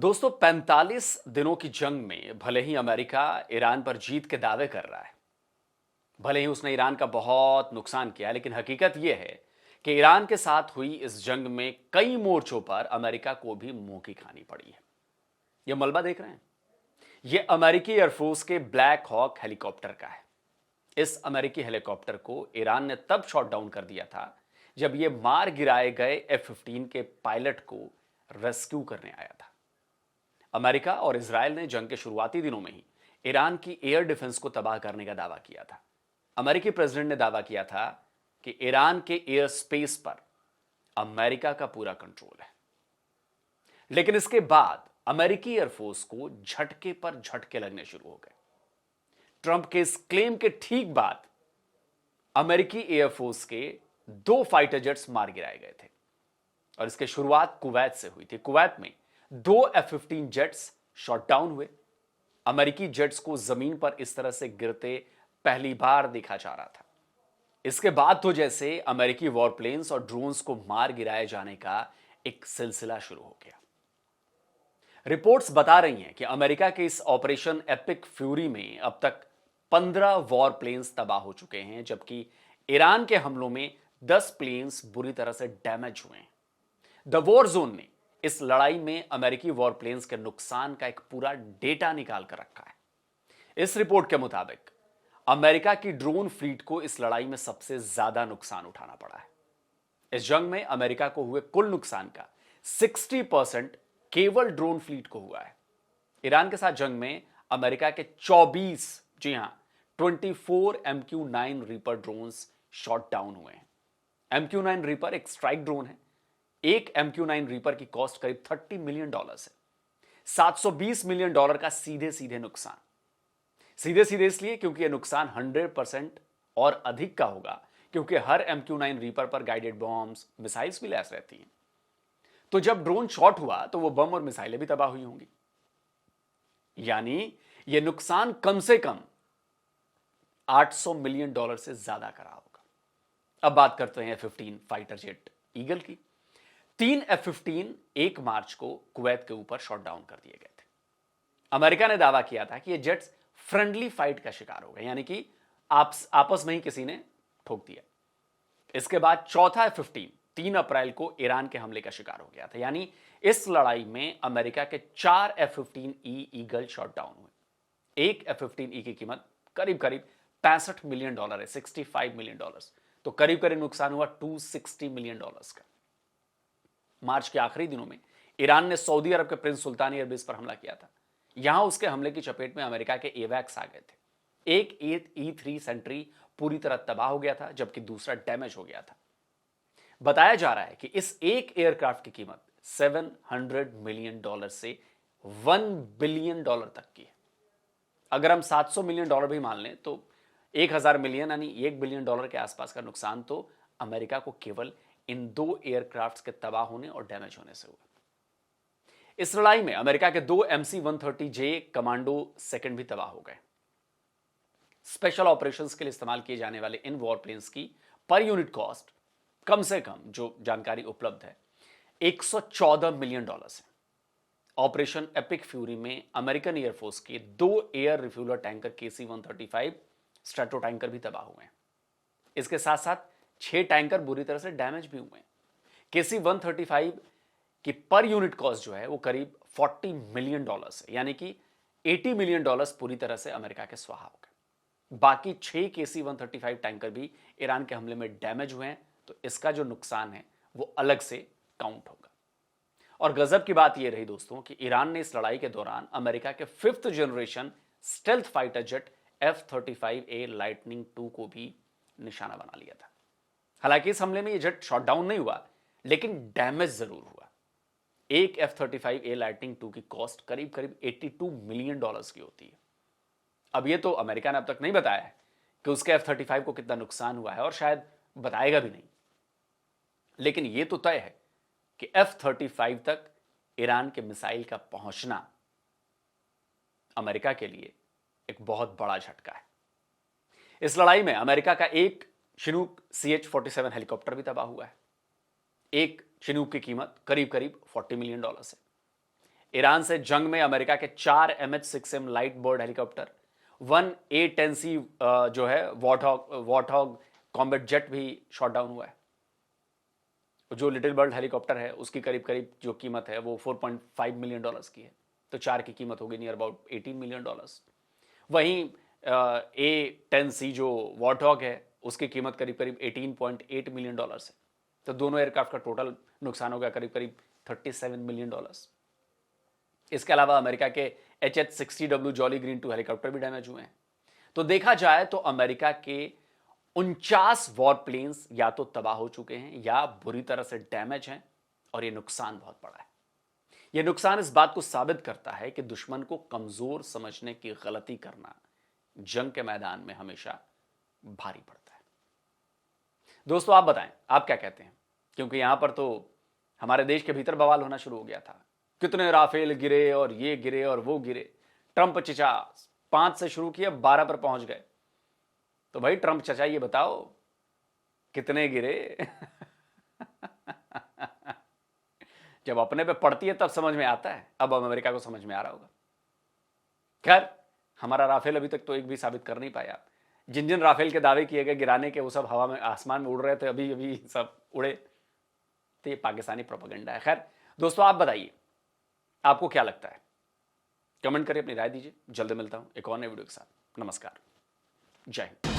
दोस्तों 45 दिनों की जंग में भले ही अमेरिका ईरान पर जीत के दावे कर रहा है, भले ही उसने ईरान का बहुत नुकसान किया, लेकिन हकीकत यह है कि ईरान के साथ हुई इस जंग में कई मोर्चों पर अमेरिका को भी मुंह की खानी पड़ी है। यह मलबा देख रहे हैं, यह अमेरिकी एयरफोर्स के ब्लैक हॉक हेलीकॉप्टर का है। इस अमेरिकी हेलीकॉप्टर को ईरान ने तब शॉट डाउन कर दिया था जब यह मार गिराए गए F-15 के पायलट को रेस्क्यू करने आया था। अमेरिका और इजराइल ने जंग के शुरुआती दिनों में ही ईरान की एयर डिफेंस को तबाह करने का दावा किया था। अमेरिकी प्रेसिडेंट ने दावा किया था कि ईरान के एयर स्पेस पर अमेरिका का पूरा कंट्रोल है। लेकिन इसके बाद अमेरिकी एयरफोर्स को झटके पर झटके लगने शुरू हो गए। ट्रंप के इस क्लेम के ठीक बाद अमेरिकी एयरफोर्स के 2 फाइटर जेट्स मार गिराए गए थे और इसकी शुरुआत कुवैत से हुई थी। कुवैत में 2 F-15 जेट्स शॉट डाउन हुए। अमेरिकी जेट्स को जमीन पर इस तरह से गिरते पहली बार देखा जा रहा था। इसके बाद तो जैसे अमेरिकी वॉरप्लेन्स और ड्रोन्स को मार गिराए जाने का एक सिलसिला शुरू हो गया। रिपोर्ट्स बता रही हैं कि अमेरिका के इस ऑपरेशन एपिक फ्यूरी में अब तक 15 वॉरप्लेन्स तबाह हो चुके हैं, जबकि ईरान के हमलों में 10 प्लेन्स बुरी तरह से डैमेज हुए हैं। द वॉर जोन ने इस लड़ाई में अमेरिकी वॉरप्लेन्स के नुकसान का एक पूरा डेटा निकाल कर रखा है। इस रिपोर्ट के मुताबिक अमेरिका की ड्रोन फ्लीट को इस लड़ाई में सबसे ज्यादा नुकसान उठाना पड़ा है। इस जंग में अमेरिका को हुए कुल नुकसान का 60% केवल ड्रोन फ्लीट को हुआ है। ईरान के साथ जंग में अमेरिका के 24, जी हां 24 MQ-9 reaper drones shot down हुए हैं। MQ-9 रीपर एक स्ट्राइक ड्रोन है। एक MQ-9 रीपर की कॉस्ट करीब $30 मिलियन है। $720 मिलियन का सीधे सीधे नुकसान। सीधे सीधे इसलिए क्योंकि यह नुकसान 100% और अधिक का होगा, क्योंकि हर MQ-9 रीपर पर गाइडेड बॉम्ब्स, मिसाइल्स भी लैस रहती हैं। तो जब ड्रोन शॉट हुआ तो वो बम और मिसाइलें भी तबाह हुई होंगी। यानी यह नुकसान कम से कम $800 मिलियन से ज्यादा का रहा होगा। अब बात करते हैं F-15 फाइटर जेट ईगल की। 3 F-15 1 मार्च को कुवैत के ऊपर शॉट डाउन कर दिए गए थे। अमेरिका ने दावा किया था कि ये जेट्स फ्रेंडली फाइट का शिकार हो गए, यानी कि आपस में ही किसी ने ठोक दिया। इसके बाद चौथा F-15 3 अप्रैल को ईरान के हमले का शिकार हो गया था। यानी इस लड़ाई में अमेरिका के 4 F-15E ईगल शॉट डाउन हुए। एक F-15E की कीमत करीब करीब $65 मिलियन है, $65 मिलियन। तो करीब करीब नुकसान हुआ $260 मिलियन का। मार्च के आखिरी दिनों में ईरान ने सऊदी अरब के प्रिंस सुल्तान एयरबेस पर हमला किया था। यहां उसके हमले की चपेट में अमेरिका के एवैक्स आ गए थे। एक E-3 सेंट्री पूरी तरह तबाह हो गया था, जबकि दूसरा डैमेज हो गया था। बताया जा रहा है कि इस एक एयरक्राफ्ट की कीमत $700 मिलियन से $1 बिलियन तक की है। अगर हम $700 मिलियन भी मान लें तो 1000 मिलियन यानी $1 बिलियन के आसपास का नुकसान तो अमेरिका को केवल इन 2 एयरक्राफ्ट्स के तबाह होने और डैमेज होने से हुआ। इस लड़ाई में अमेरिका के 2 MC-130J कमांडो सेकंड भी तबाह हो गए। स्पेशल ऑपरेशंस के लिए इस्तेमाल किए जाने वाले इन वॉरप्लेन्स की पर यूनिट कॉस्ट कम से कम, जो जानकारी उपलब्ध है, $114 मिलियन है। ऑपरेशन एपिक फ्यूरी में अमेरिकन एयरफोर्स के 2 air refueller tanker KC-135 strato tanker भी तबाह हुए हैं। इसके साथ साथ 6 टैंकर बुरी तरह से डैमेज भी हुए हैं। KC-135 की पर यूनिट कॉस्ट जो है वो करीब $40 मिलियन है, यानी कि $80 मिलियन पूरी तरह से अमेरिका के स्वाहा हो गए। बाकी 6 KC-135 टैंकर भी ईरान के हमले में डैमेज हुए हैं, तो इसका जो नुकसान है वो अलग से काउंट होगा। और गजब की बात यह रही दोस्तों कि ईरान ने इस लड़ाई के दौरान अमेरिका के 5th generation stealth fighter jet F-35A lightning 2 को भी निशाना बना लिया था। हालांकि इस हमले में यह जेट शॉट डाउन नहीं हुआ, लेकिन डैमेज जरूर हुआ। एक F-35A लाइटनिंग 2 की कॉस्ट करीब करीब $82 मिलियन की होती है। अब यह तो अमेरिका ने अब तक नहीं बताया है कि उसके F-35 को कितना नुकसान हुआ है, और शायद बताएगा भी नहीं। लेकिन यह तो तय है कि F-35 तक ईरान के मिसाइल का पहुंचना अमेरिका के लिए एक बहुत बड़ा झटका है। इस लड़ाई में अमेरिका का एक चिनूक CH-47 हेलीकॉप्टर भी तबाह हुआ है। एक चिनूक की कीमत करीब करीब $40 मिलियन है। ईरान से जंग में अमेरिका के 4 MH-6M light bird helicopter, 1 A-10C जो है वॉरहॉग कॉम्बैट जेट भी शॉट डाउन हुआ है। जो लिटिल बर्ड हेलीकॉप्टर है उसकी करीब करीब जो कीमत है वो $4.5 मिलियन की है, तो 4 की कीमत होगी नियर अबाउट $18 मिलियन। वहीं A-10C जो वॉरहॉग है उसकी कीमत करीब करीब $18.8 मिलियन है। तो दोनों एयरक्राफ्ट का टोटल नुकसान हो गया करीब करीब $37 मिलियन। इसके अलावा अमेरिका के HH-60W जॉली ग्रीन 2 हेलीकॉप्टर भी डैमेज हुए हैं। तो देखा जाए तो अमेरिका के 49 वॉर प्लेन्स या तो तबाह हो चुके हैं या बुरी तरह से डैमेज हैं, और यह नुकसान बहुत बड़ा है। यह नुकसान इस बात को साबित करता है कि दुश्मन को कमजोर समझने की गलती करना जंग के मैदान में हमेशा भारी पड़ता है। दोस्तों आप बताएं, आप क्या कहते हैं? क्योंकि यहां पर तो हमारे देश के भीतर बवाल होना शुरू हो गया था, कितने राफेल गिरे और ये गिरे और वो गिरे। ट्रंप चचा 5 से शुरू किए 12 पर पहुंच गए। तो भाई ट्रंप चचा ये बताओ कितने गिरे? जब अपने पे पड़ती है तब समझ में आता है। अब अमेरिका को समझ में आ रहा होगा। खैर, हमारा राफेल अभी तक तो एक भी साबित कर नहीं पाया। जिन जिन राफेल के दावे किए गए गिराने के, वो सब हवा में आसमान में उड़ रहे थे, अभी अभी सब उड़े। तो ये पाकिस्तानी प्रोपेगेंडा है। खैर दोस्तों, आप बताइए आपको क्या लगता है? कमेंट करिए, अपनी राय दीजिए। जल्द मिलता हूं एक और नए वीडियो के साथ। नमस्कार, जय हिंद।